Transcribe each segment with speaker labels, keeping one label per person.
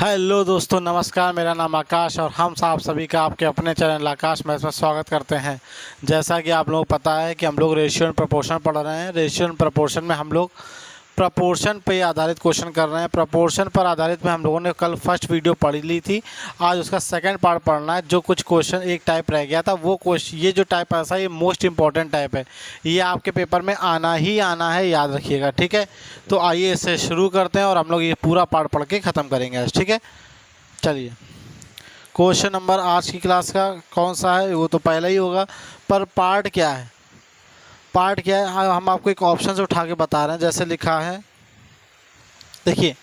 Speaker 1: Hello दोस्तों, नमस्कार। मेरा नाम आकाश और हम आप सभी का आपके अपने चैनल आकाश मैथ्स में स्वागत करते हैं। जैसा कि आप लोगों को पता है कि हम लोग रेशियो एंड प्रोपोर्शन पढ़ रहे हैं। रेशियो एंड प्रोपोर्शन में हम लोग प्रपोर्शन पे आधारित क्वेश्चन कर रहे हैं। प्रपोर्शन पर आधारित में हम लोगों ने कल फर्स्ट वीडियो पढ़ ली थी। आज उसका सेकंड पार्ट पढ़ना है। जो कुछ क्वेश्चन एक टाइप रह गया था वो क्वेश्चन, ये जो टाइप ऐसा, ये मोस्ट इंपॉर्टेंट टाइप है। ये आपके पेपर में आना ही आना है, याद रखिएगा, ठीक है। तो आइए इससे शुरू करते हैं और हम लोग ये पूरा पार्ट पढ़ के ख़त्म करेंगे आज, ठीक है। चलिए, क्वेश्चन नंबर आज की क्लास का कौन सा है वो तो पहले ही होगा, पर पार्ट क्या है, पार्ट क्या है हम आपको एक ऑप्शन से उठा के बता रहे हैं। जैसे लिखा है, देखिए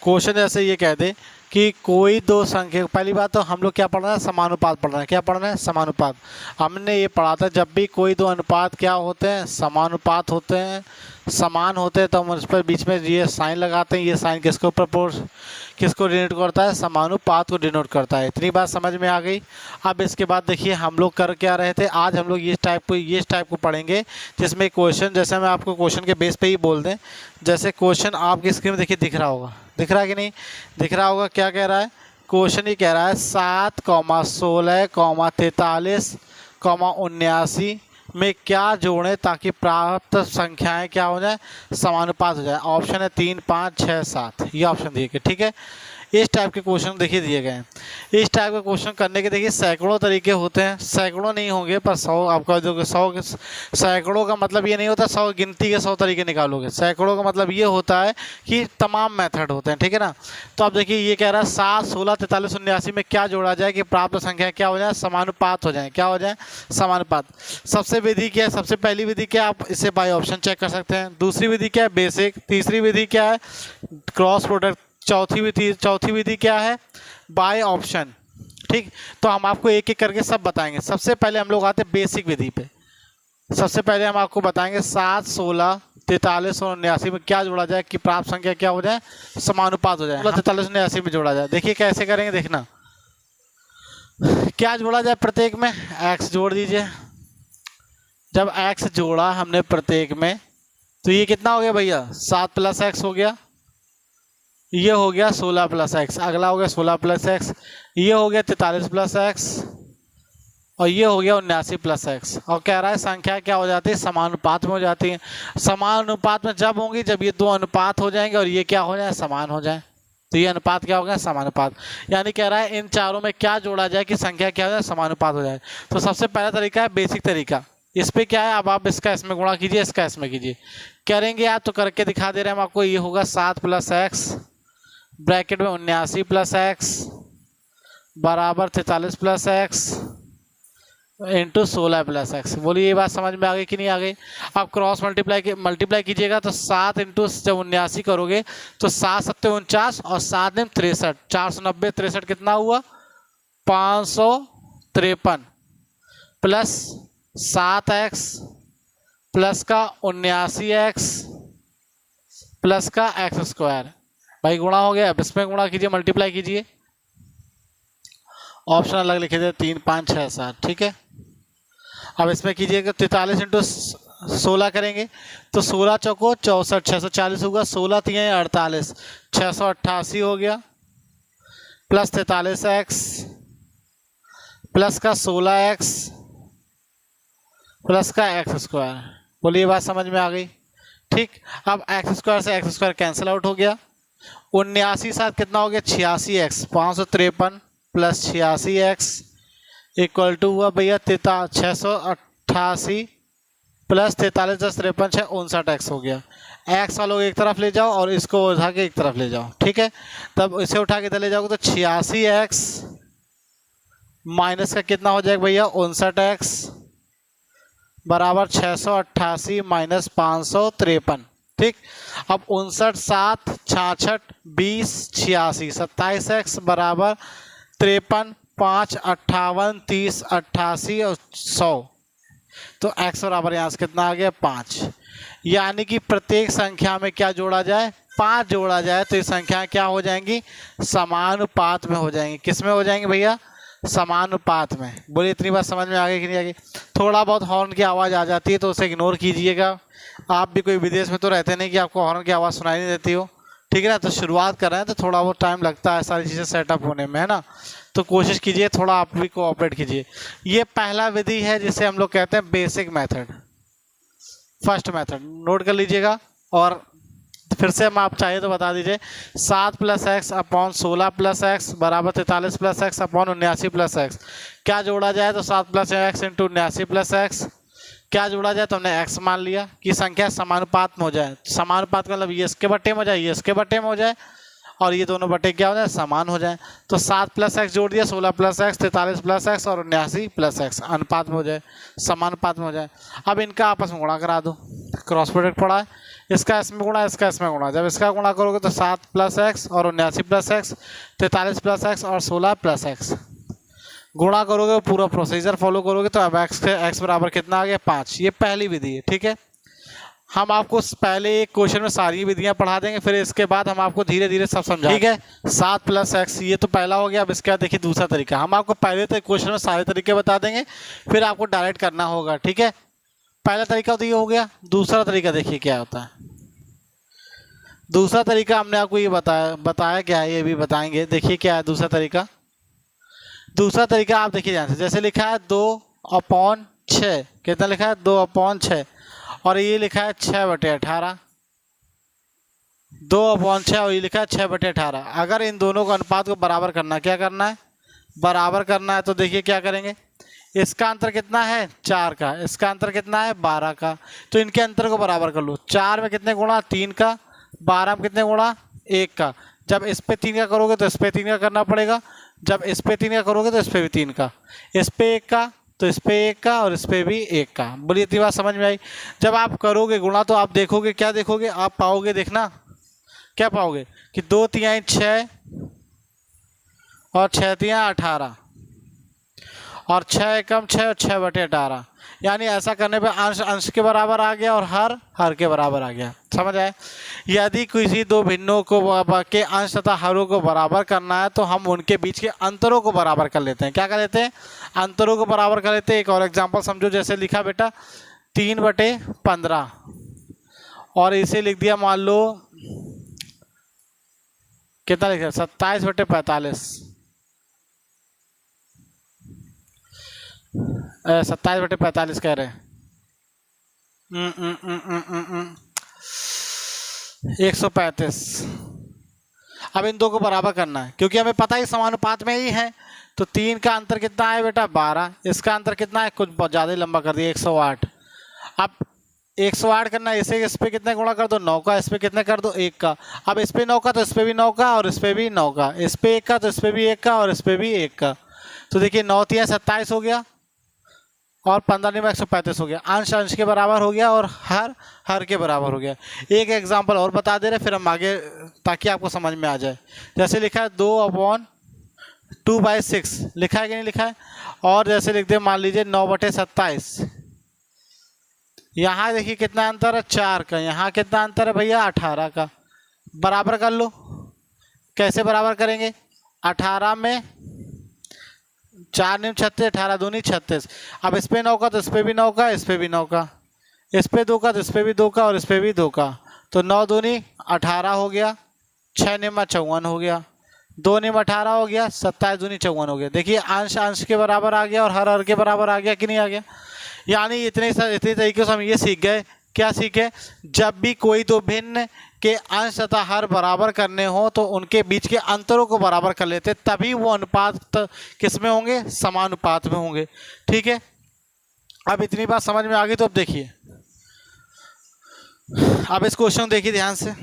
Speaker 1: क्वेश्चन ऐसे ये कह दे कि कोई दो संख्या, पहली बात तो हम लोग क्या पढ़ रहे हैं, समानुपात पढ़ रहे हैं। क्या पढ़ रहे हैं? समानुपात। हमने ये पढ़ा था जब भी कोई दो अनुपात क्या होते हैं, समानुपात होते हैं, समान होते हैं, तो हम उस पर बीच में ये साइन लगाते हैं। ये साइन किसको डिनोट करता है? समानुपात को डिनोट करता है। इतनी बात समझ में आ गई। अब इसके बाद देखिए हम लोग कर क्या रहे थे, आज हम लोग इस टाइप को पढ़ेंगे जिसमें क्वेश्चन, जैसे मैं आपको क्वेश्चन के बेस पे ही बोल दें। जैसे क्वेश्चन आपकी स्क्रीन में देखिए, दिख रहा होगा, दिख रहा है कि नहीं दिख रहा होगा? क्या कह रहा है क्वेश्चन? ये कह रहा है 7, 16, 43, 79 में क्या जोड़ें ताकि प्राप्त संख्याएं क्या हो जाए, समानुपात हो जाए। ऑप्शन है 3, 5, 6, 7। ये ऑप्शन दिए गए, ठीक है। इस टाइप के क्वेश्चन देखिए दिए गए हैं। इस टाइप के क्वेश्चन करने के देखिए सैकड़ों तरीके होते हैं। सैकड़ों नहीं होंगे पर 100 आपका जो 100 सैकड़ों का मतलब ये नहीं होता 100 गिनती के 100 तरीके निकालोगे। सैकड़ों का मतलब ये होता है कि तमाम मेथड होते हैं, ठीक है ना। तो अब देखिए ये कह रहा है 7, 16, 43, 79 में क्या जोड़ा जाए कि प्राप्त संख्या क्या हो जाए, समानुपात हो जाए। क्या हो जाए? समानुपात। सबसे विधि क्या है? सबसे पहली विधि क्या है, आप इसे बाय ऑप्शन चेक कर सकते हैं। दूसरी विधि क्या है? बेसिक। तीसरी विधि क्या है? Cross product. चौथी विधि क्या है? By option. ठीक, तो हम आपको एक एक करके सब बताएंगे। सबसे पहले हम लोग आते हैं बेसिक विधि पे। सबसे पहले हम आपको बताएंगे 7, 16, 43 और 79 में क्या जोड़ा जाए कि प्राप्त संख्या क्या हो जाए, समानुपात हो जाए। 43, 79 में जोड़ा जाए। देखिए कैसे करेंगे, देखना। क्या जोड़ा जाए प्रत्येक में? एक्स जोड़ दीजिए। जब एक्स जोड़ा हमने प्रत्येक में तो ये कितना हो गया भैया? 7 + x हो गया। ये हो गया 16 + x। अगला हो गया 16 + x। ये हो गया 43 + x और ये हो गया 79 + x। और कह रहा है संख्या क्या हो जाती है, समानुपात में हो जाती है। समानुपात में जब होंगी जब ये दो अनुपात हो जाएंगे और ये क्या हो जाए, समान हो जाए। तो ये अनुपात क्या हो गया, समानुपात। यानी कह रहा है इन चारों में क्या जोड़ा जाए कि संख्या क्या हो जाए, समानुपात हो जाए। तो सबसे पहला तरीका है बेसिक तरीका। इस पे क्या है, अब आप इसका इसमें गुणा कीजिए, इसका इसमें कीजिए। करेंगे आप तो करके दिखा दे रहे हैं हम आपको। ये होगा 7 + x ब्रैकेट में 79 + x बराबर 43 + x इंटू 16 + x। बोलिए ये बात समझ में आ गई कि नहीं आ गई? आप क्रॉस मल्टीप्लाई कीजिएगा तो 7 इंटू जब 79 करोगे तो 7 × 7 = 49 और 7 × 63, 490, 63 कितना हुआ, 553 प्लस 7x प्लस का 79x प्लस का x²। भाई गुणा हो गया। अब इसमें गुणा कीजिए, मल्टीप्लाई कीजिए। ऑप्शन अलग लिखे थे 3, 5, 6, 7, ठीक है। अब इसमें कीजिएगा 43 इंटू 16 करेंगे तो 16 चौको 64, 640 होगा। 16 × 48, 688 हो गया प्लस 43x प्लस का 16x प्लस का x²। बोलिए बात समझ में आ गई? ठीक, अब x² से x² कैंसिल आउट हो गया। 79 साथ कितना हो गया, 86x, 553 plus 86x equal to हुआ भैया 688 प्लस 43, 10, 53, 6, 59x हो गया। x वालों एक तरफ ले जाओ और इसको उठा के एक तरफ ले जाओ, ठीक है। तब इसे उठा के इधर ले जाओगे तो 86x माइनस का कितना हो जाएगा भैया, 59x बराबर 688 माइनस 553। ठीक, अब 59, 7, 66, 20, 86, 27x बराबर 53, 5, 58, 30, 88 और 100। तो x बराबर यहाँ से कितना आ गया, 5। यानी कि प्रत्येक संख्या में क्या जोड़ा जाए, 5 जोड़ा जाए तो ये संख्या क्या हो जाएंगी, समानुपात में हो जाएंगी। किस में हो जाएंगे भैया, समानुपात में। बोलिए इतनी बात समझ में आ गई कि नहीं आ गई? थोड़ा बहुत हॉर्न की आवाज़ आ जाती है तो उसे इग्नोर कीजिएगा। आप भी कोई विदेश में तो रहते नहीं कि आपको हॉर्न की आवाज़ सुनाई नहीं देती हो, ठीक है ना। तो शुरुआत कर रहे हैं तो थोड़ा बहुत टाइम लगता है सारी चीज़ें सेटअप होने में, है ना। तो कोशिश कीजिए, थोड़ा आप भी कोऑपरेट कीजिए। ये पहला विधि है जिसे हम लोग कहते हैं basic method, first method, note कर लीजिएगा। और फिर से हम आप चाहिए तो बता दीजिए। 7 + x अपॉन 16 + x बराबर 43 + x अपॉन 79 + x। क्या जोड़ा जाए तो 7 + x इंटू 79 + x। क्या जोड़ा जाए तो हमने x मान लिया कि संख्या समानुपात में हो जाए। समानुपात का मतलब ये इसके बट्टे में हो जाए, ये इसके बट्टे में हो जाए, और ये दोनों बट्टे क्या हो जाए, समान हो जाए। तो 7 + x जोड़ दिया, 16 + x, 43 + x और 79 + x अनुपात में हो जाए, समानुपात में हो जाए। अब इनका आपस में गुणा करा दो, क्रॉस प्रोडक्ट पड़ा है, इसका इसमें गुणा, इसका इसमें गुणा। जब इसका गुणा करोगे तो 7 + x और 79 + x, 43 + x और 16 + x गुणा करोगे, पूरा प्रोसीजर फॉलो करोगे तो अब x बराबर कितना आ गया, 5। ये पहली विधि है, ठीक है। हम आपको पहले एक क्वेश्चन में सारी विधियां पढ़ा देंगे, फिर इसके बाद हम आपको धीरे धीरे सब समझाएंगे, ठीक है। 7 + x ये तो पहला हो गया। अब इसके बाद देखिए दूसरा तरीका, हम आपको पहले तो क्वेश्चन में सारे तरीके बता देंगे, फिर आपको डायरेक्ट करना होगा, ठीक है। पहला तरीका तो ये हो गया। दूसरा तरीका देखिए क्या होता है। दूसरा तरीका हमने आपको ये बताया क्या है, ये भी बताएंगे। देखिए क्या है दूसरा तरीका। दूसरा तरीका आप देखिए ध्यान से, जैसे लिखा है 2/6, कितना लिखा है, 2/6, और ये लिखा है 6/18, 2/6 और ये लिखा है 6/18। अगर इन दोनों का अनुपात को बराबर करना, क्या करना है, बराबर करना है, तो देखिए क्या करेंगे। इसका अंतर कितना है, 4 का, इसका अंतर कितना है, 12 का। तो इनके अंतर को बराबर कर लो। 4 में कितने गुणा, 3 का, 12 में कितने गुणा, 1 का। जब इस पे 3 का करोगे तो इस पे 3 का करना पड़ेगा, जब इस पे 3 का करोगे तो इस पे भी 3 का, इस पे 1 का तो इस पे 1 का और इस पे भी 1 का। बोलिए इतनी बात समझ में आई। जब आप करोगे गुणा तो आप देखोगे, क्या देखोगे, आप पाओगे, देखना क्या पाओगे कि 2 तिहाई 6 और 6 तिहाई 18 और 6 एकम 6 और 6/18। यानी ऐसा करने पे अंश अंश के बराबर आ गया और हर हर के बराबर आ गया। समझ आए। यदि किसी दो भिन्नों को के अंश तथा हरों को बराबर करना है तो हम उनके बीच के अंतरों को बराबर कर लेते हैं। क्या कर लेते हैं, अंतरों को बराबर कर लेते हैं। एक और एग्जांपल समझो, जैसे लिखा बेटा 3/15 और इसे लिख दिया मान लो कितना लिखा, 27/45, 27/45 कह रहे हैं। 135। अब इन दो को बराबर करना है क्योंकि हमें पता है समानुपात में ही है। तो 3 का अंतर कितना है बेटा, 12। इसका अंतर कितना है, कुछ बहुत ज़्यादा लंबा कर दिया, 108। अब 108 करना है, इसे इस पे कितने गुणा कर दो, 9 का, इस पे कितने कर दो, 1 का। अब इस पे 9 का तो इस पे भी 9 का और इस पे भी 9 का, इस पे 1 का तो इस पे भी 1 का और इस पे भी 1 का। तो देखिए 9 तिहाई 27 हो गया और 15 में 135 हो गया। अंश अंश के बराबर हो गया और हर हर के बराबर हो गया। एक एग्जांपल और बता दे रहे, फिर हम आगे, ताकि आपको समझ में आ जाए। जैसे लिखा है 2/2/6 लिखा है कि नहीं लिखा है। और जैसे लिख दे मान लीजिए 9/27। यहाँ देखिए कितना अंतर है, 4 का। यहाँ कितना अंतर है भैया, 18 का। बराबर कर लो। कैसे बराबर करेंगे, 18 में 4 9 36, 18 दूनी 36। अब इस पे 9 का तो इस पे भी 9 का, इस पे भी 9 का, इस पे 2 का तो इस पे भी 2 का और इस पे भी 2 का। तो 9 दूनी 18 हो गया, 6 निमा 54 हो गया, 2 निमा 18 हो गया, 27 दूनी 54 हो गया। देखिए अंश अंश के बराबर आ गया और हर हर के बराबर आ गया कि नहीं आ गया। यानी इतने तरीके से हम ये सीख गए, क्या सीखे, जब भी कोई दो भिन्न के अंश तथा हर बराबर करने हो तो उनके बीच के अंतरों को बराबर कर लेते, तभी वो अनुपात किस में होंगे, समानुपात में होंगे। ठीक है, अब इतनी बात समझ में आ गई। तो अब देखिए, अब इस क्वेश्चन देखिए ध्यान से,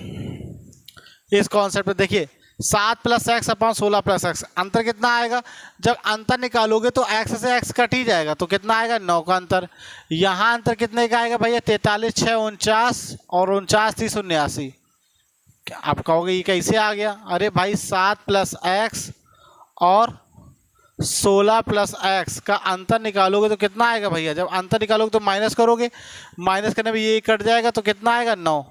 Speaker 1: इस कॉन्सेप्ट पे देखिए। 7 + x अपॉन 16 + x, अंतर कितना आएगा, जब अंतर निकालोगे तो x से x कट ही जाएगा, तो कितना आएगा, 9 का अंतर। यहाँ अंतर कितने का आएगा भैया, 43 6 49 और 49 30 79। आप कहोगे ये कैसे आ गया, अरे भाई 7 + x और 16 + x का अंतर निकालोगे तो कितना आएगा भैया, जब अंतर निकालोगे तो माइनस करोगे, माइनस करने में ये कट जाएगा तो कितना आएगा, 9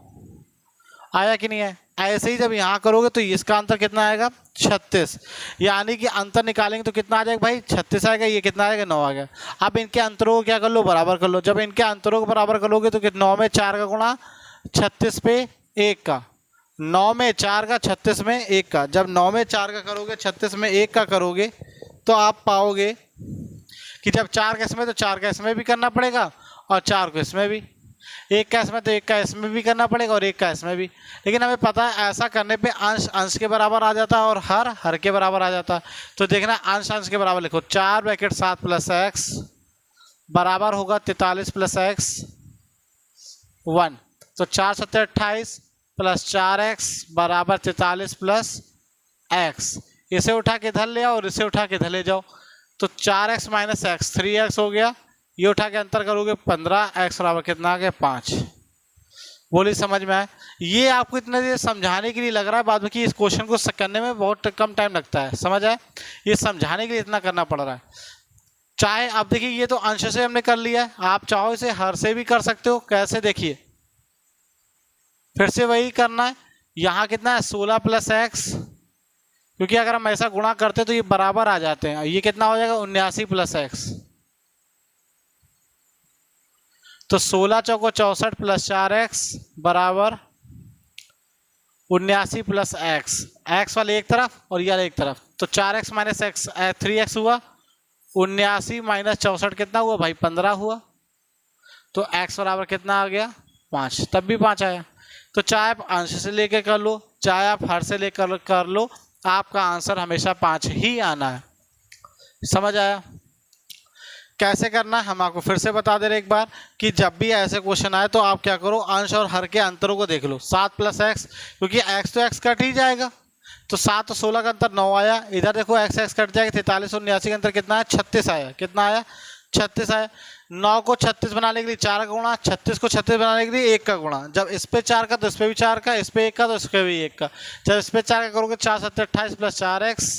Speaker 1: आया कि नहीं है। ऐसे ही जब यहाँ करोगे तो इसका अंतर कितना आएगा, 36। यानी कि अंतर निकालेंगे तो कितना आ जाएगा भाई, 36 आएगा, ये कितना आएगा, 9 आ गया। अब इनके अंतरों को क्या कर लो, बराबर कर लो। जब इनके अंतरों को बराबर करोगे तो 9 में 4 का गुणा, 36 पे 1 का, 9 में 4 का, 36 में 1 का। जब 9 में 4 का करोगे, 36 में 1 का करोगे, तो आप पाओगे कि जब 4 का इसमें तो 4 का इसमें भी करना पड़ेगा और 4 को इसमें भी, 1 का इसमें तो 1 का इसमें भी करना पड़ेगा और 1 का इसमें भी। लेकिन हमें पता है ऐसा करने पे अंश अंश के बराबर आ जाता है और हर हर के बराबर आ जाता है। तो देखना अंश अंश के बराबर लिखो, 4 ब्रैकेट 7 प्लस एक्स बराबर होगा 43 प्लस एक्स 1। तो 4 7 28 प्लस 4x बराबर 43 प्लस एक्स। इसे उठा के इधर ले आओ और इसे उठा के इधर ले जाओ, तो 4x माइनस एक्स 3x हो गया। ये उठा के अंतर करोगे 15, x बराबर कितना आ गया 5। बोलिए समझ में आए? ये आपको इतना देर समझाने के लिए लग रहा है, बाद में कि इस क्वेश्चन को करने में बहुत कम टाइम लगता है, समझ आए? ये समझाने के लिए इतना करना पड़ रहा है। चाहे आप देखिए, ये तो अंश से हमने कर लिया है, आप चाहो इसे हर से भी कर सकते हो। कैसे? देखिए फिर से वही करना है। यहाँ कितना है 16 प्लस एक्स, क्योंकि अगर हम ऐसा गुणा करते तो ये बराबर आ जाते हैं। ये कितना हो जाएगा 79 प्लस एक्स। तो 16 चौको 64 प्लस 4x बराबर 79 प्लस एक्स। एक्स वाले एक तरफ और ये वाले एक तरफ, तो 4x माइनस एक्स 3x हुआ। 79 माइनस 64 कितना हुआ भाई 15 हुआ। तो x बराबर कितना आ गया 5, तब भी 5 आया। तो चाहे आप अंश से लेके कर लो, चाहे आप हर से लेकर कर लो, आपका आंसर हमेशा 5 ही आना है। समझ आया? कैसे करना है हम आपको फिर से बता दे रहे एक बार, कि जब भी ऐसे क्वेश्चन आए तो आप क्या करो, अंश और हर के अंतरों को देख लो। 7 प्लस एक्स, क्योंकि x तो x कट ही जाएगा, तो 7 और 16 का अंतर 9 आया। इधर देखो x कट जाएगा, 43 और 79 का अंतर कितना है 36 आया। कितना आया 36 आया। 9 को 36 बनाने के लिए 4 का गुणा, 36 को 36 बनाने के लिए 1 का गुणा। जब इस पे 4 का तो इस पे भी 4 का, इस पे 1 का तो इस पे भी 1 का। जब इस पे 4 का करोगे 4 7 28 प्लस 4x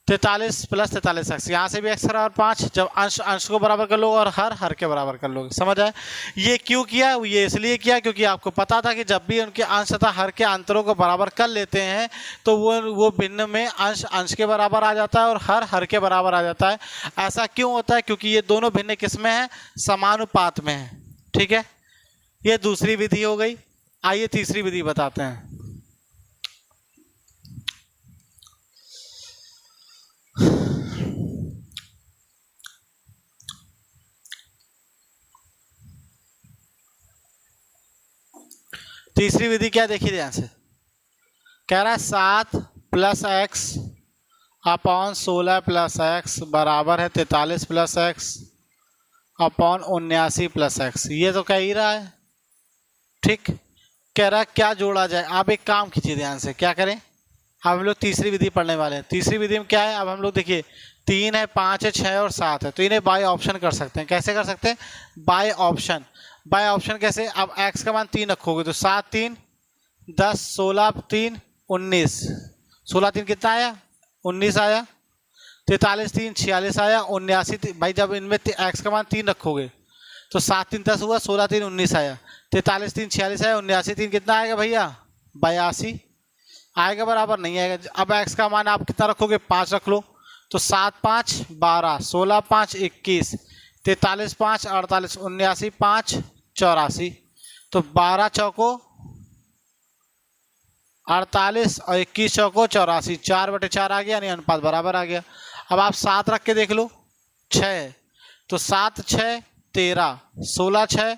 Speaker 1: 43 प्लस 43x। यहाँ से भी x बराबर 5। जब अंश अंश को बराबर कर लो और हर हर के बराबर कर लोगे। समझ आए? ये क्यों किया? ये इसलिए किया क्योंकि आपको पता था कि जब भी उनके अंश तथा हर के अंतरों को बराबर कर लेते हैं तो वो भिन्न में अंश अंश के बराबर आ जाता है और हर हर के बराबर आ जाता है। ऐसा क्यों होता है? क्योंकि ये दोनों भिन्न किस में है? समानुपात में है। ठीक है, ये दूसरी विधि हो गई। आइए तीसरी विधि बताते हैं। तीसरी विधि क्या, देखिए ध्यान से। कह रहा है 7 plus x upon 16 plus x बराबर है 43 plus x upon 79 plus x. ये तो कह ही रहा है। ठीक, कह रहा है क्या जोड़ा जाए। आप एक काम कीजिए ध्यान से, क्या करें, अब हम लोग तीसरी विधि पढ़ने वाले हैं। तीसरी विधि में क्या है, अब हम लोग देखिए 3 है, 5 है, 6 और 7 है, तो इन्हें बाय ऑप्शन कर सकते हैं। कैसे कर सकते हैं? By option. बाय ऑप्शन कैसे? अब x का मान 3 रखोगे तो 7 3 10, 16 3 19, 16 3 कितना आया 19 आया। 43 3 46 आया। 79 भाई जब इनमें x का मान 3 रखोगे तो 7 3 10 हुआ, 16 3 19 आया। 43 3 46 आया। 79 3 कितना आएगा भैया 82 आएगा, बराबर नहीं आएगा। अब x का मान आप कितना रखोगे 5 रख लो, तो 7 5 12, 16 5 21, 43 5 48, 79 5 84, तो 12 चौको 48 और 21 चौको 84, 4/4 आ गया, यानी अनुपात बराबर आ गया। अब आप 7 रख के देख लो 6, तो 7 6 13, 16 6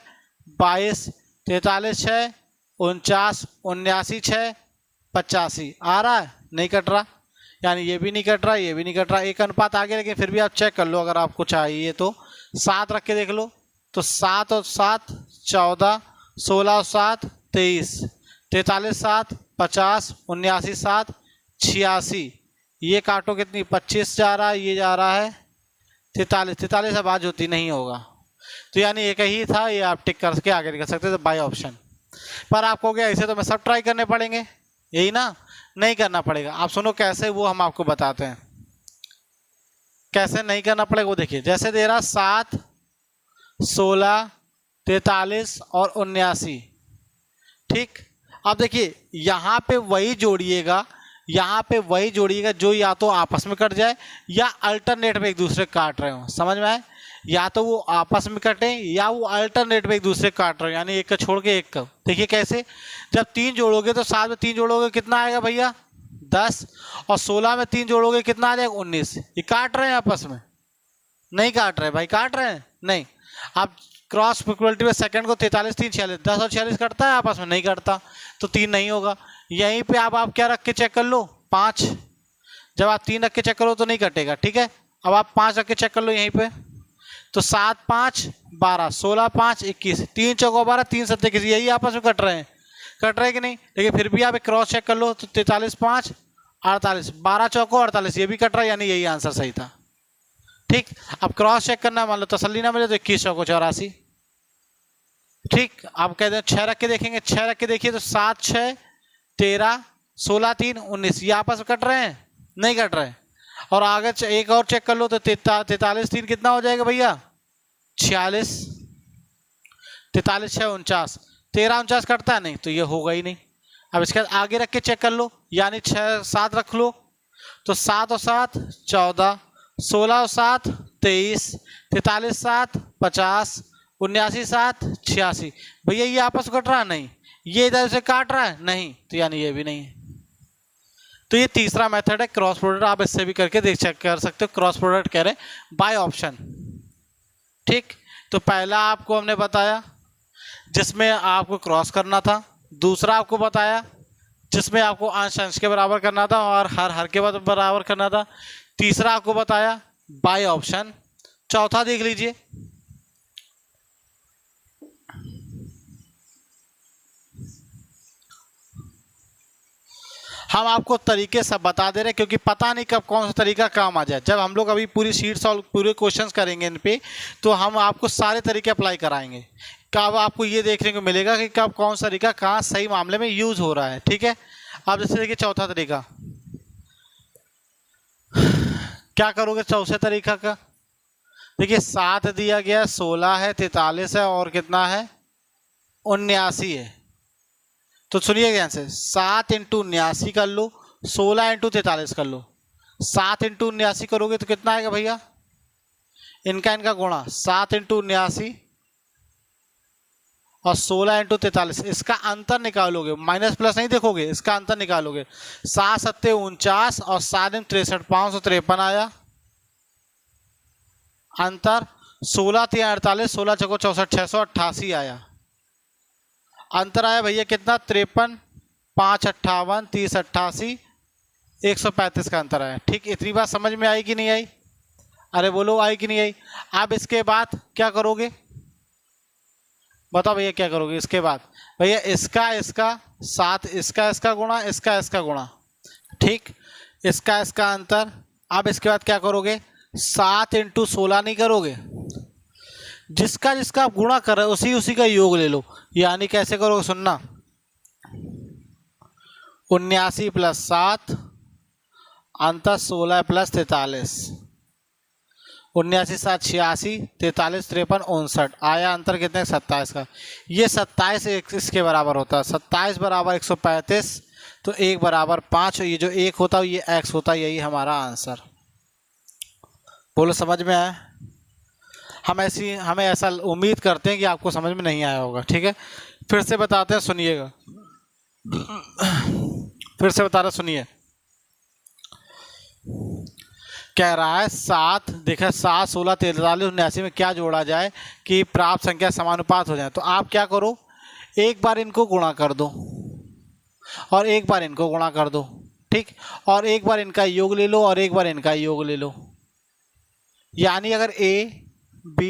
Speaker 1: 22, 43 6 49, 79 6 85 आ रहा है, नहीं कट रहा, यानी ये भी नहीं कट रहा, ये भी नहीं कट रहा, एक अनुपात आ गया। लेकिन फिर भी आप चेक कर लो, अगर आपको चाहिए तो 7 रख के देख लो, तो 7 और 7 14, 16 और 7 23, 43 7 50, 79 7 86, ये काटो कितनी 25 जा रहा है, ये जा रहा है 43, 43 अब आज होती नहीं होगा, तो यानी एक ही था, ये आप टिक करके आगे निकल सकते थे बाय ऑप्शन। पर आपको क्या ऐसे तो मैं सब ट्राई करने पड़ेंगे, यही ना, नहीं करना पड़ेगा। आप सुनो कैसे, वो हम आपको बताते हैं कैसे नहीं करना पड़ेगा। वो देखिए जैसे दे रहा 7 16 43 और 79, ठीक। अब देखिए यहाँ पे वही जोड़िएगा, यहाँ पे वही जोड़िएगा जो या तो आपस में कट जाए या अल्टरनेट में एक दूसरे काट रहे हो, समझ में आए। या तो वो आपस में कटे या वो अल्टरनेट में एक दूसरे को काट रहे हो, यानी एक का छोड़ के एक का। देखिए कैसे, जब 3 जोड़ोगे तो 7 में 3 जोड़ोगे कितना आएगा भैया 10, और 16 में 3 जोड़ोगे कितना आ जाएगा 19। ये काट रहे हैं आपस में? नहीं काट रहे भाई, काट रहे हैं नहीं। आप क्रॉस इक्वलिटी में सेकंड को 43 3 46, 10 और 46 कटता है आपस में? नहीं करता, तो 3 नहीं होगा। यहीं पे आप क्या रख के चेक कर लो 5, जब आप 3 रख के चेक करो तो नहीं कटेगा, ठीक है। अब आप 5 रख के चेक कर लो यहीं पे, तो 7 5 12, 16 5 21, 3 चौको 12, 3 7 21, यही आपस में कट रहे हैं, कट रहे हैं कि नहीं? लेकिन फिर भी आप एक क्रॉस चेक कर लो, तो 43 5 48, 12 चौको 48, ये भी कट रहा है, यानी यही आंसर सही था, ठीक। अब क्रॉस चेक करना, मान लो तसल्ली ना मिले तो 21 चौको 84, ठीक। आप कहते हैं 6 रख के देखेंगे, 6 रख के देखिए तो 7 6 13, 16 3 19, ये आपस में कट रहे हैं? नहीं कट रहे। और आगे एक और चेक कर लो, तो 43 3 कितना हो जाएगा भैया 46, 43 6 49, 13 49 कटता है? नहीं, तो ये होगा ही नहीं। अब इसके बाद आगे रख के चेक कर लो, यानी 6 7 रख लो, तो 7 और 7 14, 16 और 7 23, 43 7 50, 79 7 86, भैया ये आपस में कट रहा है? नहीं। ये इधर से काट रहा है? नहीं, तो यानी ये भी नहीं है। तो ये तीसरा मेथड है क्रॉस प्रोडक्ट, आप इससे भी करके देख चेक कर सकते हो। क्रॉस प्रोडक्ट कह रहे हैं बाय ऑप्शन, ठीक। तो पहला आपको हमने बताया जिसमें आपको क्रॉस करना था, दूसरा आपको बताया जिसमें आपको अंश अंश के बराबर करना था और हर के बराबर करना था, तीसरा आपको बताया बाय ऑप्शन, चौथा देख लीजिए। हम आपको तरीके सब बता दे रहे हैं क्योंकि पता नहीं कब कौन सा तरीका काम आ जाए। जब हम लोग अभी पूरी शीट सॉल्व पूरे क्वेश्चंस करेंगे इन पे, तो हम आपको सारे तरीके अप्लाई कराएंगे। कब आपको ये देखने को मिलेगा कि कब कौन सा तरीका कहाँ सही मामले में यूज हो रहा है, ठीक है। अब जैसे देखिए चौथा तरीका, क्या करोगे चौथे तरीका का? देखिए 7 दिया गया, 16 है, 43 है और कितना है 79 है। तो सुनिए ध्यान से, 7 इंटू 79 कर लो, 16 इंटू 43 कर लो। 7 इंटू 79 करोगे तो कितना आएगा भैया, इनका गुणा, 7 इंटू 79 और 16 इंटू 43, इसका अंतर निकालोगे, माइनस प्लस नहीं देखोगे, इसका अंतर निकालोगे। 7 7 49 और 7 63, 553 आया अंतर। 16 3 48, 16 6 64, 688 आया अंतर आया भैया कितना 53, 5 58, 30 88, 135 का अंतर आया, ठीक। इतनी बात समझ में आई कि नहीं आई? अरे बोलो आई कि नहीं आई? अब इसके बाद क्या करोगे बताओ भैया, क्या करोगे इसके बाद? भैया इसका 7, इसका गुणा, इसका गुणा, ठीक, इसका अंतर। अब इसके बाद क्या करोगे, 7 इंटू 16 नहीं करोगे, जिसका आप गुणा कर रहे हो उसी का योग ले लो। यानी कैसे करोगे सुनना, 79 प्लस 7 अंतर 16 प्लस 43, 79 7 86, 43 53 59 आया अंतर कितने 27 का। ये 27 इसके बराबर होता है, 27 बराबर 135, तो 1 बराबर 5, ये जो 1 होता है ये x होता है, यही हमारा आंसर। बोलो समझ में आया? हमें ऐसा उम्मीद करते हैं कि आपको समझ में नहीं आया होगा, ठीक है। फिर से बताते हैं, सुनिएगा, फिर से बता रहा सुनिए। कह रहा है 7, देखा 7 16 43 79 में क्या जोड़ा जाए कि प्राप्त संख्या समानुपात हो जाए। तो आप क्या करो, एक बार इनको गुणा कर दो और एक बार इनको गुणा कर दो, ठीक, और एक बार इनका योग ले लो और एक बार इनका योग ले लो। यानी अगर A B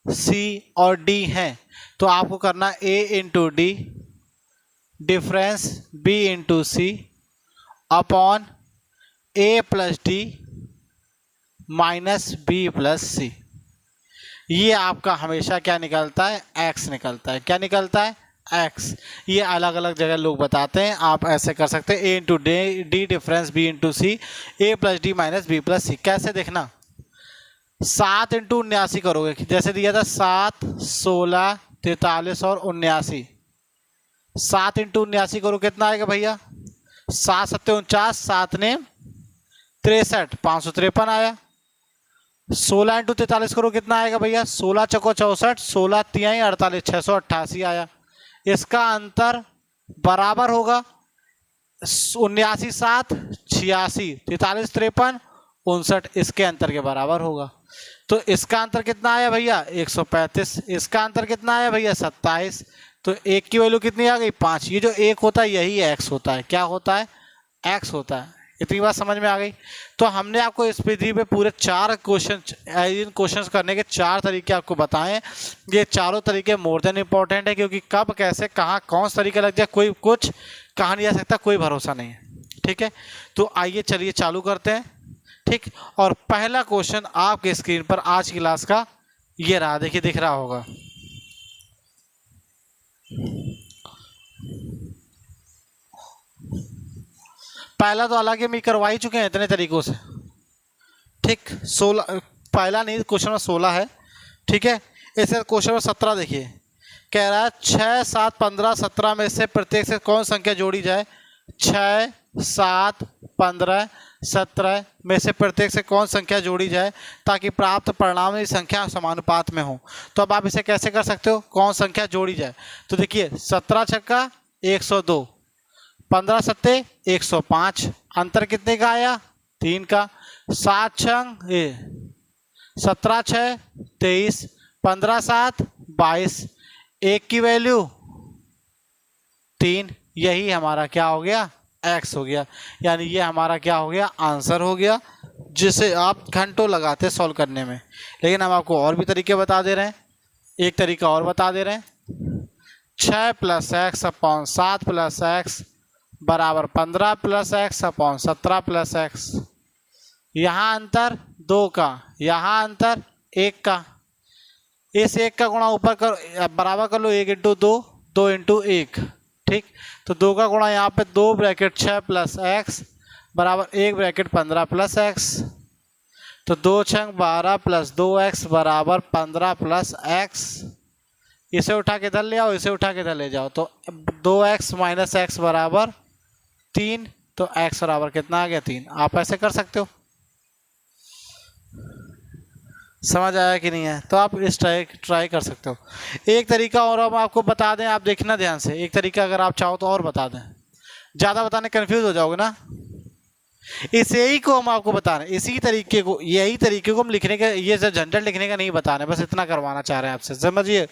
Speaker 1: C और D हैं तो आपको करना A into D difference B into C upon A plus D minus B plus C. ये आपका हमेशा क्या निकलता है, X निकलता है। क्या निकलता है, X। ये अलग अलग जगह लोग बताते हैं, आप ऐसे कर सकते हैं A into D difference B into C, A plus D minus B plus C. कैसे देखना, 7 इंटू 79 करोगे, जैसे दिया था 7 16 43 और 79, 7 इंटू 79 करो कितना आएगा भैया, 7 7 49, 7 ने 63, 553 आया। 16 इंटू 43 करो कितना आएगा भैया, 16 चौको 64, 16 तिहाई 48, 688 आया। इसका अंतर बराबर होगा 79 7 86, 43 53 59, इसके अंतर के बराबर होगा। तो इसका अंतर कितना आया भैया 135, इसका अंतर कितना आया भैया 27। तो एक की वैल्यू कितनी आ गई 5। ये जो एक होता है यही एक्स होता है, क्या होता है एक्स होता है। इतनी बात समझ में आ गई। तो हमने आपको इस विधि में पूरे 4 क्वेश्चन, इन क्वेश्चंस करने के 4 तरीके आपको बताएं। ये चारों तरीके मोर देन इंपॉर्टेंट है, क्योंकि कब कैसे कहाँ कौन सा तरीका लग जाए कोई कुछ कहा नहीं जा सकता, कोई भरोसा नहीं है। ठीक है, तो आइए चलिए चालू करते हैं। ठीक, और पहला क्वेश्चन आपके स्क्रीन पर आज की क्लास का ये रहा, देखिए दिख रहा होगा। पहला तो हालांकि हम करवा ही चुके हैं इतने तरीकों से। ठीक, 16 पहला नहीं, क्वेश्चन नंबर 16 है। ठीक है, इसे क्वेश्चन नंबर 17 देखिए, कह रहा है 6 7 15 17 में से प्रत्येक से कौन संख्या जोड़ी जाए। 6 7 15 17 में से प्रत्येक से कौन संख्या जोड़ी जाए ताकि प्राप्त परिणाम की संख्या समानुपात में हो। तो अब आप इसे कैसे कर सकते हो, कौन संख्या जोड़ी जाए। तो देखिए 17 छक्का 102, 15 सत्ते 105, अंतर कितने का आया 3 का। 7 छंग 17 6 23, 15 7 22, एक की वैल्यू 3, यही हमारा क्या हो गया एक्स हो गया। यानी ये हमारा क्या हो गया आंसर हो गया, जिसे आप घंटों लगाते सॉल्व करने में। लेकिन हम आपको और भी तरीके बता दे रहे हैं। एक तरीका और बता दे रहे हैं, 6 + x अपॉन 7 + x बराबर 15 + x अपॉन 17 + x। यहाँ अंतर 2 का, यहाँ अंतर 1 का। इस 1 का गुणा ऊपर कर बराबर कर लो 1 × 2, 2 × 1। ठीक, तो 2 का गुणा यहाँ पे 2 ब्रैकेट 6 + x बराबर 1 ब्रैकेट 15 + x। तो 2 छंग 12 + 2x बराबर 15 + x। इसे उठा के इधर ले आओ, इसे उठा के इधर ले जाओ, तो 2x - x बराबर 3। तो x बराबर कितना आ गया 3। आप ऐसे कर सकते हो, समझ आया कि नहीं है। तो आप इस ट्राई कर सकते हो। एक तरीका और हम आपको बता दें, आप देखना ध्यान से। एक तरीका अगर आप चाहो तो और बता दें, ज़्यादा बताने कंफ्यूज हो जाओगे ना। इसे ही को हम आपको बता रहे हैं, इसी तरीके को, यही तरीके को हम लिखने का, ये झंझट लिखने का नहीं बता रहे, बस इतना करवाना चाह रहे हैं आपसे। समझिए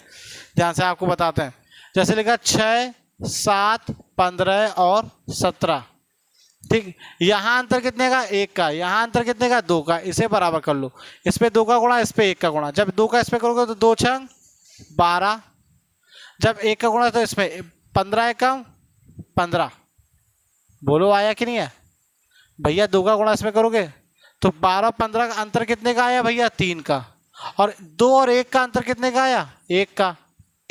Speaker 1: ध्यान से, आपको बताते हैं। जैसे लिखा 6 7 15 और 17। ठीक, यहाँ अंतर कितने का 1 का, यहाँ अंतर कितने का 2 का। इसे बराबर कर लो, इस पे 2 का गुणा, इस पे 1 का गुणा। जब 2 का इस पे करोगे तो 2 छंग 12, जब 1 का गुणा तो इसमें 15 एकम 15। बोलो आया कि नहीं है भैया। 2 का गुणा इसमें करोगे तो 12 15 का अंतर कितने का आया भैया 3 का। और 2 और 1 का अंतर कितने का आया 1 का।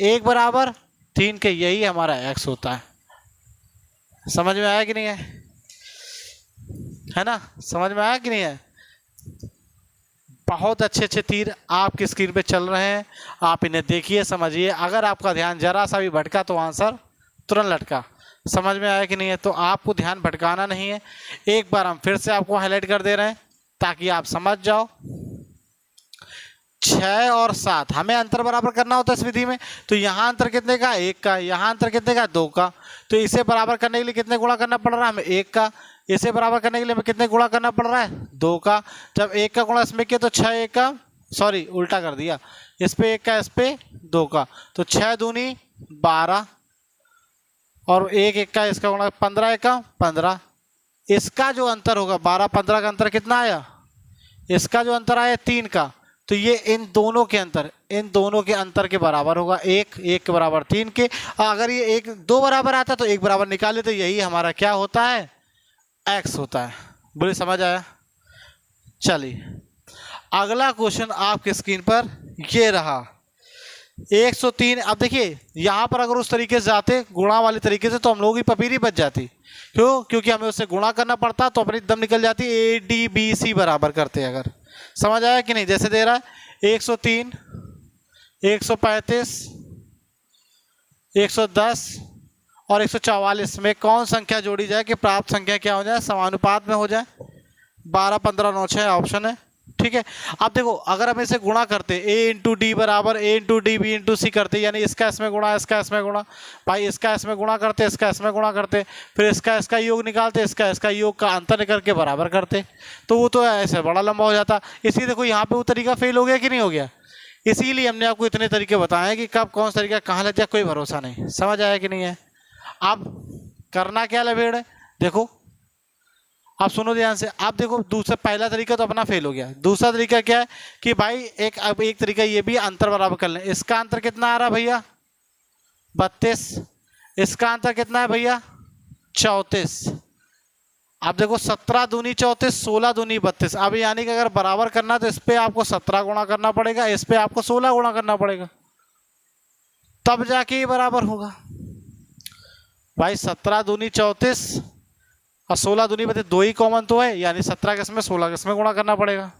Speaker 1: 1 बराबर 3 के, यही हमारा x होता है। समझ में आया कि नहीं है ना, समझ में आया कि नहीं है। बहुत अच्छे अच्छे तीर आपकी स्क्रीन पे चल रहे हैं, आप इन्हें देखिए समझिए। अगर आपका ध्यान जरा सा भी भटका तो आंसर तुरंत लटका। समझ में आया कि नहीं है, तो आपको ध्यान भटकाना नहीं है। एक बार हम फिर से आपको हाईलाइट कर दे रहे हैं ताकि आप समझ जाओ। 6 और 7 हमें अंतर बराबर करना होता है इस विधि में। तो यहाँ अंतर कितने का 1 का, यहाँ अंतर कितने का 2 का। तो इसे बराबर करने के लिए कितने गुणा करना पड़ रहा है हमें 1 का। इसे बराबर करने के लिए हमें कितने गुणा करना पड़ रहा है 2 का। जब 1 का गुणा इसमें किया तो 6 1 का, सॉरी उल्टा कर दिया, इस पे 1 का इस पे 2 का। तो 6 दूनी 12 और 1 1 का, इसका गुणा 15 1 का 15। इसका जो अंतर होगा 12 15 का अंतर कितना आया, इसका जो अंतर आया 3 का। तो ये इन दोनों के अंतर, इन दोनों के अंतर के बराबर होगा 1 1 के बराबर 3 के। अगर ये 1 2 बराबर आता तो 1 बराबर निकाले, तो यही हमारा क्या होता है x होता है। बोले समझ आया। चलिए अगला क्वेश्चन आपके स्क्रीन पर ये रहा 103। अब देखिए यहाँ पर अगर उस तरीके से जाते गुणा वाले तरीके से तो हम लोगों की पपीरी बच जाती। क्यों, क्योंकि हमें उससे गुणा करना पड़ता तो अपनी दम निकल जाती। ADBC बराबर करते अगर। समझ आया कि नहीं। जैसे दे रहा है 103 135 110 और 144 में कौन संख्या जोड़ी जाए कि प्राप्त संख्या क्या हो जाए समानुपात में हो जाए। 12 15 9 6 ऑप्शन है। ठीक है। अब देखो अगर हम इसे गुणा करते a इंटू डी बराबर a into D B into C करते, यानी इसका इसमें गुणा, इसका इसमें गुणा, भाई इसका इसमें गुणा करते, इसका इसमें गुणा करते, फिर इसका इसका योग निकालते, इसका इसका योग का अंतर निकल के बराबर करते, तो वो तो ऐसे बड़ा लंबा हो जाता। इसलिए देखो यहाँ पे वो तरीका फेल हो गया कि नहीं हो गया। इसीलिए हमने आपको इतने तरीके बताए कि कब कौन सा तरीका कहाँ लग जाए कोई भरोसा नहीं। समझ आया कि नहीं है। अब करना क्या लपेड़ है, देखो आप सुनो ध्यान से। आप देखो दूसरा पहला तरीका तो अपना फेल हो गया। दूसरा तरीका क्या है कि भाई अब एक तरीका ये भी अंतर बराबर कर लें। इसका अंतर कितना आ रहा है भैया 32, इसका अंतर कितना है भैया 34। अब देखो 17 दूनी 34, 16 दूनी 32। अब यानी कि अगर बराबर करना तो इस पे आपको 17 गुणा करना पड़ेगा, इस पे आपको 16 गुणा करना पड़ेगा, तब जाके ये बराबर होगा। भाई 17 दूनी 34 और 16 दूनी 32, दो ही कॉमन तो है, यानी 17 के इसमें 16 के इसमें गुणा करना पड़ेगा।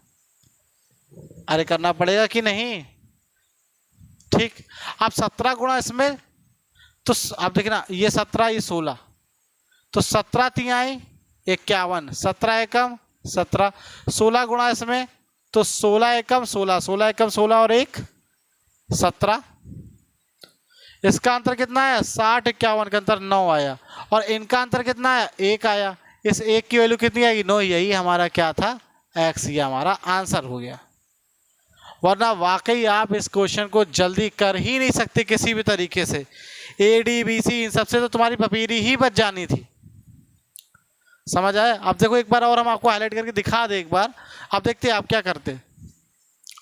Speaker 1: अरे करना पड़ेगा कि नहीं, ठीक। अब 17 गुणा इसमें, तो आप देखना ये 17 ये 16, तो 17 तिहाई 51, 17 एकम 17, 16 गुणा इसमें तो 16 एकम 16, 16 एकम 16 और 1 17। इसका अंतर कितना है 60 51 का अंतर 9 आया, और इनका अंतर कितना है 1 आया। इस 1 की वैल्यू कितनी आएगी 9। यही हमारा क्या था x, ये हमारा आंसर हो गया। वरना वाकई आप इस क्वेश्चन को जल्दी कर ही नहीं सकते किसी भी तरीके से। ए डी बी सी इन सबसे तो तुम्हारी पपीरी ही बच जानी थी। समझ आया। अब देखो एक बार और हम आपको हाईलाइट करके दिखा दे एक बार। अब देखते हैं आप क्या करते।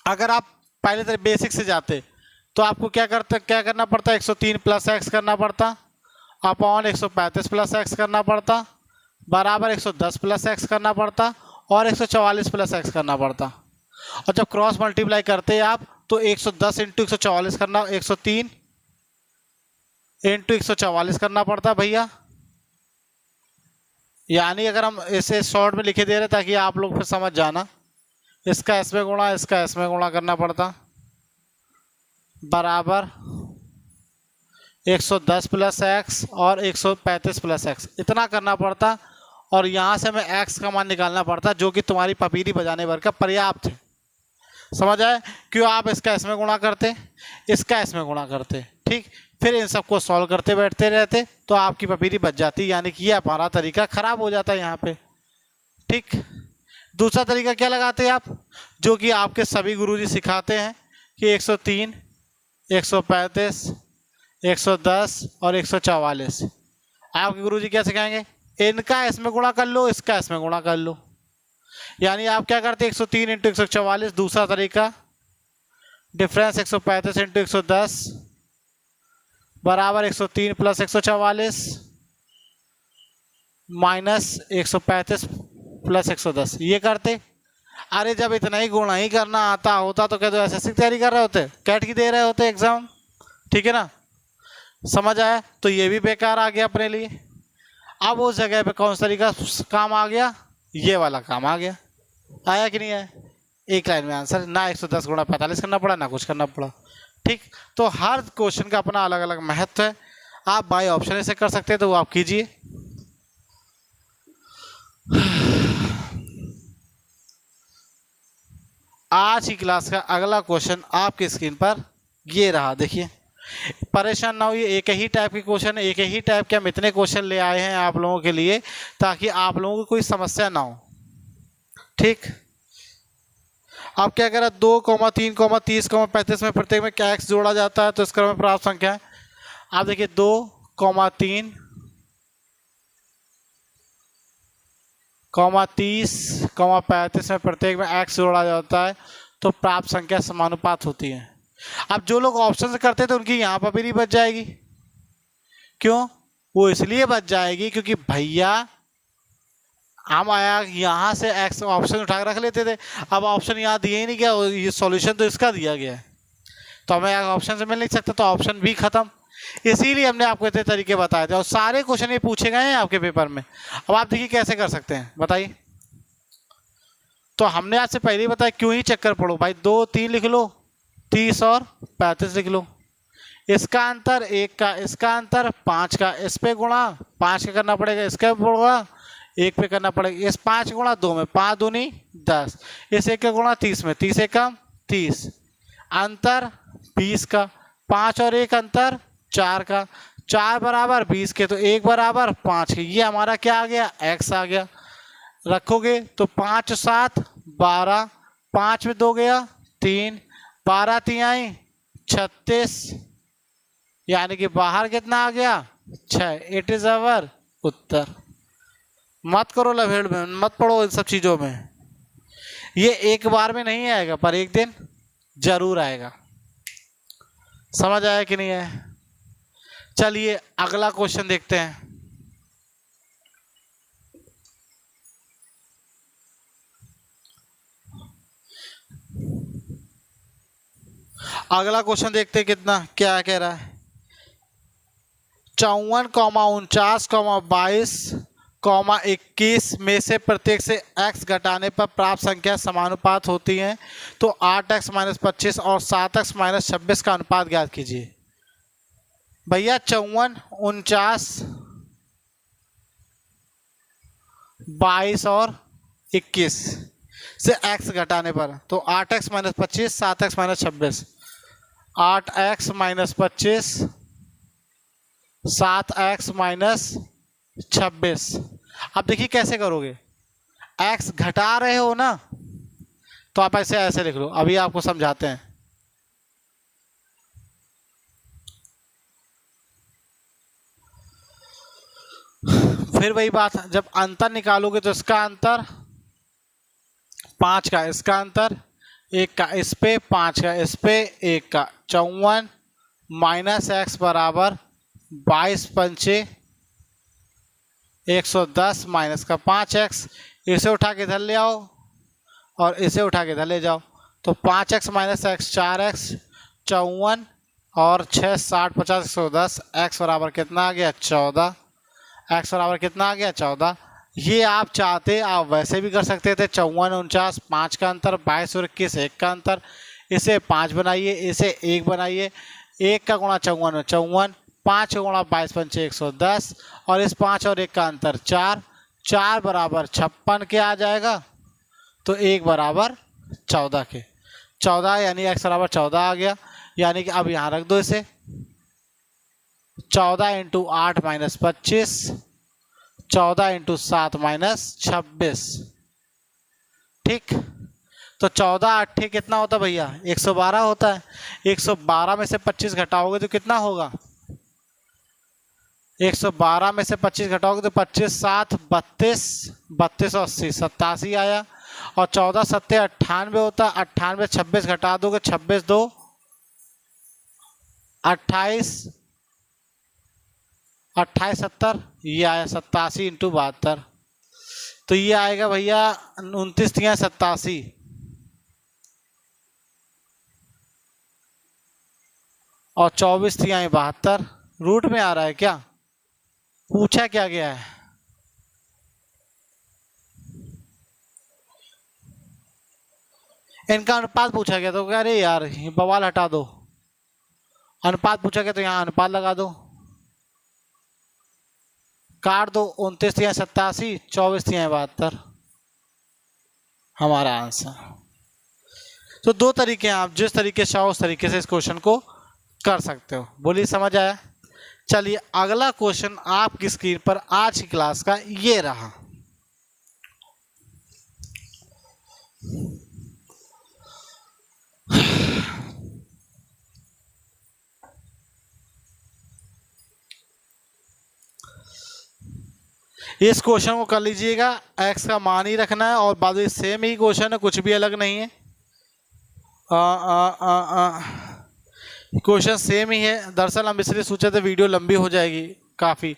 Speaker 1: अगर आप पहले तरह बेसिक से जाते तो आपको क्या करना पड़ता 103 प्लस एक्स करना पड़ता अपॉन 135 प्लस एक्स करना पड़ता बराबर 110 प्लस एक्स करना पड़ता और 144 प्लस एक्स करना पड़ता। और जब क्रॉस मल्टीप्लाई करते हैं आप तो 110 इंटू 144 करना, 103 इंटू 144 करना पड़ता भैया। यानी अगर हम इसे शॉर्ट में लिखे दे रहे ताकि आप लोग फिर समझ जाना, इसका इसमें गुणा, इसका इसमें गुणा करना पड़ता बराबर 110 प्लस एक्स और 135 प्लस एक्स, इतना करना पड़ता। और यहाँ से हमें एक्स का मान निकालना पड़ता जो कि तुम्हारी पपीरी बजाने भर का पर्याप्त है। समझ आए। क्यों आप इसका इसमें गुणा करते, इसका इसमें गुणा करते, ठीक। फिर इन सबको सॉल्व करते बैठते रहते तो आपकी पपीरी बच जाती, यानी कि ये हमारा तरीका खराब हो जाता है यहाँ पे, ठीक। दूसरा तरीका क्या लगाते हैं आप, जो कि आपके सभी गुरुजी सिखाते हैं कि 103 135 110 और 144। आपके गुरुजी क्या सिखाएंगे, इनका इसमें गुणा कर लो, इसका इसमें गुणा कर लो। यानी आप क्या करते 103 इंटू 144। दूसरा तरीका डिफरेंस 135 इंटू 110 बराबर 103 प्लस 144 माइनस 135 प्लस 110, ये करते। अरे जब इतना ही गुणा ही करना आता होता तो क्या तो एसएससी की तैयारी कर रहे होते, कैट की दे रहे होते एग्जाम, ठीक है ना। समझ आया। तो ये भी बेकार आ गया अपने लिए। अब उस जगह पे कौन सा तरीका काम आ गया, ये वाला काम आ गया। आया कि नहीं आया। एक लाइन में आंसर, ना 110 गुणा 45 करना पड़ा, ना कुछ करना पड़ा, ठीक। तो हर क्वेश्चन का अपना अलग अलग महत्व है। आप बाय ऑप्शन से कर सकते हैं तो वो आप कीजिए। आज की क्लास का अगला क्वेश्चन आपकी स्क्रीन पर ये रहा, देखिए। परेशान ना होइए, एक ही टाइप के क्वेश्चन, एक ही टाइप के हम इतने क्वेश्चन ले आए हैं आप लोगों के लिए ताकि आप लोगों को कोई समस्या ना हो, ठीक। अब क्या करें 2, 3, 30, 35 में प्रत्येक में क्या एक्स जोड़ा जाता है तो इस क्रम में प्राप्त संख्या है। आप देखिए 2, 3, 30, 35 में प्रत्येक में एक्स जोड़ा जाता है तो प्राप्त संख्या समानुपात होती है। अब जो लोग ऑप्शन से करते थे उनकी यहाँ पर भी बच जाएगी। क्यों, वो इसलिए बच जाएगी क्योंकि भैया हम आया यहाँ से एक्स ऑप्शन उठा कर रख लेते थे। अब ऑप्शन यहाँ दिए ही नहीं गया, ये सॉल्यूशन तो इसका दिया गया है तो हमें ऑप्शन से मिल नहीं सकता, तो ऑप्शन भी खत्म। इसीलिए हमने आपको इतने तरीके बताए थे और सारे क्वेश्चन ये पूछे गए हैं आपके पेपर में। अब आप देखिए कैसे कर सकते हैं, बताइए। तो हमने आज से पहले ही बताया, क्यों ही चक्कर पड़ो भाई। 2, 3 लिख लो, 30 और 35 लिख लो। इसका अंतर 1 का, इसका अंतर 5 का, इस पे गुणा 5 का करना पड़ेगा, इसका गुणा 1 पे करना पड़ेगा। इस 5 गुणा 2 में 5 दूनी 10, इस 1 का गुणा 30 में 30 एकम 30, अंतर 20 का, 5 और 1 अंतर 4 का, 4 बराबर 20 के, तो 1 बराबर 5 के। ये हमारा क्या आ गया, x आ गया। रखोगे तो 5 7 12, 5 में 2 गया 3, 12 तिहाई 36, यानी कि बाहर कितना आ गया 6। इट इज अवर उत्तर। मत करो लभेड़ में, मत पढ़ो इन सब चीजों में। ये एक बार में नहीं आएगा पर एक दिन जरूर आएगा। समझ आया कि नहीं है? चलिए अगला क्वेश्चन देखते हैं। अगला क्वेश्चन देखते हैं कितना क्या कह रहा है। 54, 49, 22, 21 में से प्रत्येक से x घटाने पर प्राप्त संख्या समानुपात होती हैं, तो 8x - 25 और 7x - 26 का अनुपात ज्ञात कीजिए। भैया 54, 49, 22 और 21 से x घटाने पर, तो 8x - 25, 7x - 26, 8x - 25, 7x - 26। अब देखिए कैसे करोगे, x घटा रहे हो ना, तो आप ऐसे ऐसे लिख लो। अभी आपको समझाते हैं। फिर वही बात, जब अंतर निकालोगे तो इसका अंतर 5 का, इसका अंतर 1 का, इस पे 5 का, इस पे 1 का, 54 माइनस x बराबर 22 पंचे 110 माइनस का 5x। इसे उठा के इधर ले आओ और इसे उठा के इधर ले जाओ, तो 5x माइनस x 4x, 54 और 6 60 50 110, x बराबर कितना आ गया 14। x बराबर कितना आ गया 14। ये आप चाहते आप वैसे भी कर सकते थे, 54 49 5 का अंतर, 22 और 21 1 का अंतर। इसे 5 बनाइए, इसे 1 बनाइए। 1 का गुणा 54 54, 5 का गुणा 22 पंचे 110, और इस 5 और 1 का अंतर 4, 4 बराबर 56 के आ जाएगा, तो 1 बराबर 14 के। 14 यानी x बराबर 14 आ गया। यानी कि अब यहाँ रख दो इसे, 14 × 8 - 25, 14 × 7 - 26। ठीक, तो 14 8 कितना होता है भैया 112 होता है। 112 में से 25 घटाओगे तो कितना होगा, 112 में से 25 घटाओगे तो 25 7 32, 32 और 80 87 आया। और 14 7 98 होता है, 98 26 घटा दोगे, 26 2 28, 28 70, ये आया 87 × 72, तो ये आएगा भैया 29 तिहाई 87 और 24 तिहाई 72। रूट में आ रहा है क्या, पूछा क्या गया है? इनका अनुपात पूछा गया, तो कह रहे यार ये बवाल हटा दो। अनुपात पूछा गया तो यहाँ अनुपात लगा दो, काट दो। 29 तिहाई 87, 24 तिहाई 72 हमारा आंसर। तो दो तरीके हैं, आप जिस तरीके से चाहो उस तरीके से इस क्वेश्चन को कर सकते हो। बोलिए समझ आया? चलिए अगला क्वेश्चन आपकी स्क्रीन पर आज की क्लास का ये रहा। इस क्वेश्चन को कर लीजिएगा, x का मान ही रखना है और बाद में सेम ही क्वेश्चन है, कुछ भी अलग नहीं है। क्वेश्चन सेम ही है। दरअसल हम इसलिए सोचे थे वीडियो लंबी हो जाएगी काफ़ी।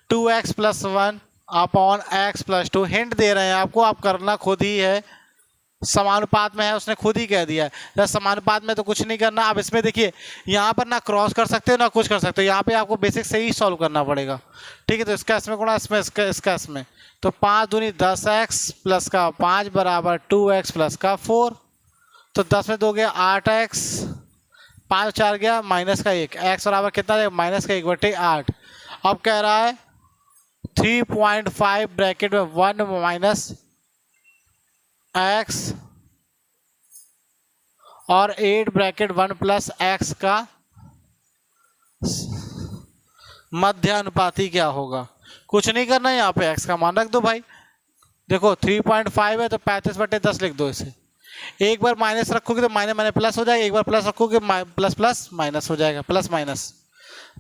Speaker 1: 2x + 1 अपॉन x + 2 हिंट दे रहे हैं आपको, आप करना खुद ही है। समानुपात में है, उसने खुद ही कह दिया है। जब समानुपात में तो कुछ नहीं करना। अब इसमें देखिए यहाँ पर ना क्रॉस कर सकते हो ना कुछ कर सकते हो, यहाँ पे आपको बेसिक से ही सॉल्व करना पड़ेगा। ठीक है, तो इसका इसमें गुणा, इसमें इसका इसमें, तो 5 दूनी 10x प्लस का 5 बराबर 2x प्लस का 4, तो 10 में 2 गया 8x, 5 4 गया माइनस का 1, x बराबर कितना है -1/8। अब कह रहा है 3.5 ब्रैकेट में 1 माइनस एक्स और 8 ब्रैकेट 1 प्लस एक्स का मध्य अनुपाती क्या होगा। कुछ नहीं करना है, यहाँ पे एक्स का मान रख दो भाई। देखो 3.5 है तो 35/10 लिख दो इसे। एक बार माइनस रखोगे तो माइनस माइनस प्लस हो जाएगा, एक बार प्लस रखोगे प्लस प्लस माइनस हो जाएगा, plus minus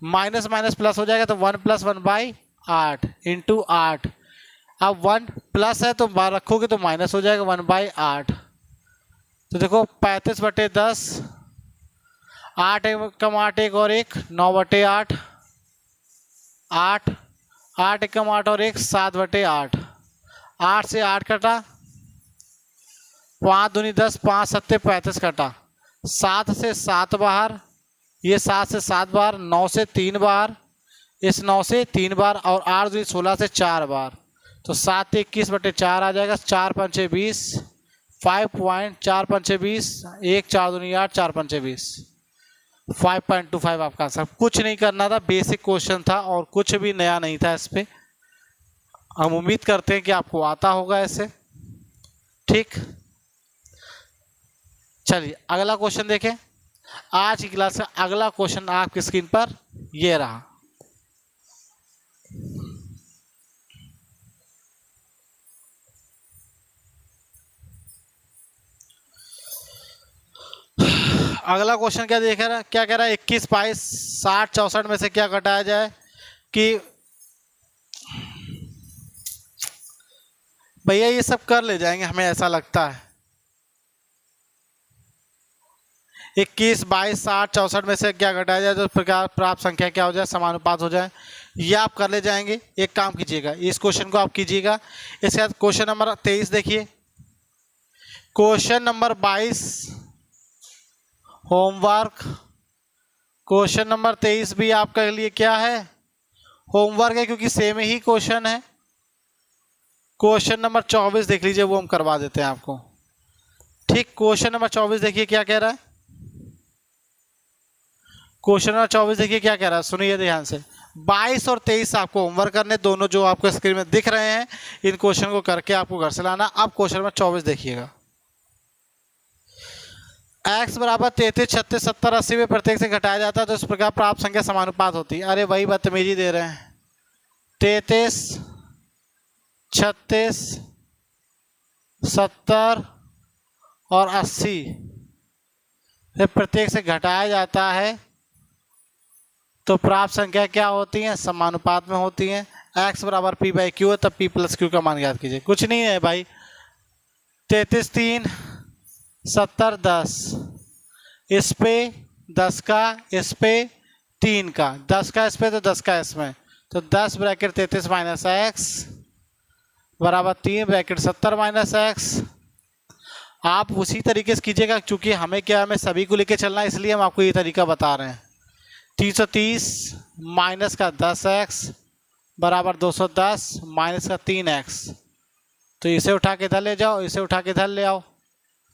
Speaker 1: minus minus plus हो जाएगा। तो 1 + 1/8 इंटू 8। अब 1 प्लस है तो बार रखोगे तो माइनस हो जाएगा 1/8। तो देखो 35/10, 8 कम 8 एक और 1 9/8, 8 8 कम 8 और 1 7/8। 8 से 8 कटा, 5 दूनी 10, 5 7 35 कटा, 7 से 7 बाहर, ये 7 से 7 बार, 9 से 3 बार, इस 9 से 3 बार और 8 दूनी 16 से 4 बार। तो 7 21/4 आ जाएगा। 4 5 20, 5.4 5 20, 1 4 दूनी 8, 4 5 20, 5.25 आपका आंसर। कुछ नहीं करना था, बेसिक क्वेश्चन था और कुछ भी नया नहीं था इस पे। हम उम्मीद करते हैं कि आपको आता होगा ऐसे। ठीक, चलिए अगला क्वेश्चन देखें। आज की क्लास का अगला क्वेश्चन आपकी स्क्रीन पर ये रहा। अगला क्वेश्चन क्या देख रहा है, क्या कह रहा है, 21 22 60 64 में से क्या घटाया जाए कि भैया ये सब कर ले जाएंगे, हमें ऐसा लगता है। 21 22 60 64 में से क्या घटाया जाए तो प्रकार प्राप्त संख्या क्या हो जाए, समानुपात हो जाए। ये आप कर ले जाएंगे। एक काम कीजिएगा, इस क्वेश्चन को आप कीजिएगा। इसके बाद क्वेश्चन नंबर 23 देखिए। Question number 22 homework. Question number 23 भी आपके लिए क्या है, होमवर्क है, क्योंकि सेम ही क्वेश्चन है। क्वेश्चन नंबर 24 देख लीजिए, वो हम करवा देते हैं आपको। ठीक, क्वेश्चन नंबर 24 देखिए क्या कह रहा है। क्वेश्चन नंबर 24 देखिए क्या कह रहा है, सुनिए ध्यान से। 22 और 23 आपको होमवर्क करने, दोनों जो आपको स्क्रीन में दिख रहे हैं, इन क्वेश्चन को करके आपको घर से लाना। अब क्वेश्चन नंबर 24 देखिएगा। x बराबर 33 36 70 80 में प्रत्येक से घटाया जाता है तो इस प्रकार प्राप्त संख्या समानुपात होती है। अरे वही बदतमीजी दे रहे हैं। 33 36 70 और 80 से प्रत्येक से घटाया जाता है तो प्राप्त संख्या क्या होती है, समानुपात में होती है। x बराबर p/q है, तब p + q का मान याद कीजिए। कुछ नहीं है भाई, 33 3 70 10, इस पे 10 का, इस पे 3 का, 10 का इस पे तो 10 का इसमें, तो 10 ब्रैकेट 33 माइनस एक्स बराबर 3 ब्रैकेट 70 माइनस एक्स। आप उसी तरीके से कीजिएगा, क्योंकि हमें क्या, हमें सभी को लेके चलना है, इसलिए हम आपको ये तरीका बता रहे हैं। 330 माइनस का 10x बराबर 210 माइनस का 3x। तो इसे उठा के इधर ले जाओ, इसे उठा के इधर ले आओ।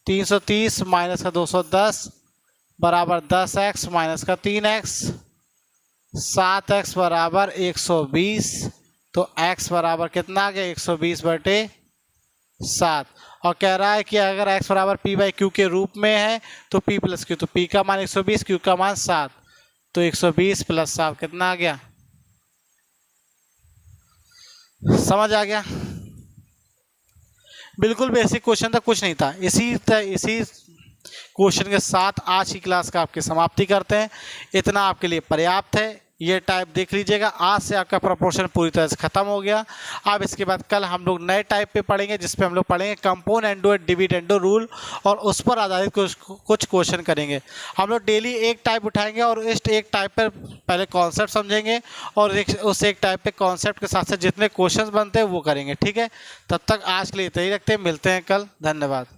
Speaker 1: 330 माइनस का 210 बराबर 10x माइनस का 3x, 7x बराबर 120। तो x बराबर कितना आ गया, 120/7। और कह रहा है कि अगर x बराबर p/q के रूप में है तो p + q, तो p का मान 120, q का मान 7, तो 120 + 7 कितना आ गया, समझ आ गया। बिल्कुल बेसिक क्वेश्चन था, कुछ नहीं था। इसी क्वेश्चन के साथ आज की क्लास का आपकी समाप्ति करते हैं। इतना आपके लिए पर्याप्त है। ये टाइप देख लीजिएगा, आज से आपका प्रोपोर्शन पूरी तरह से खत्म हो गया। अब इसके बाद कल हम लोग नए टाइप पे पढ़ेंगे, जिसपे हम लोग पढ़ेंगे कंपोनेंडो डिविडेंडो रूल, और उस पर आधारित कुछ क्वेश्चन करेंगे। हम लोग डेली एक टाइप उठाएंगे और इस एक टाइप पर पहले कॉन्सेप्ट समझेंगे और उस एक टाइप पे कॉन्सेप्ट के साथ साथ जितने क्वेश्चन बनते हैं वो करेंगे। ठीक है, तब तक आज के लिए इतना ही रखते हैं, मिलते हैं कल। धन्यवाद।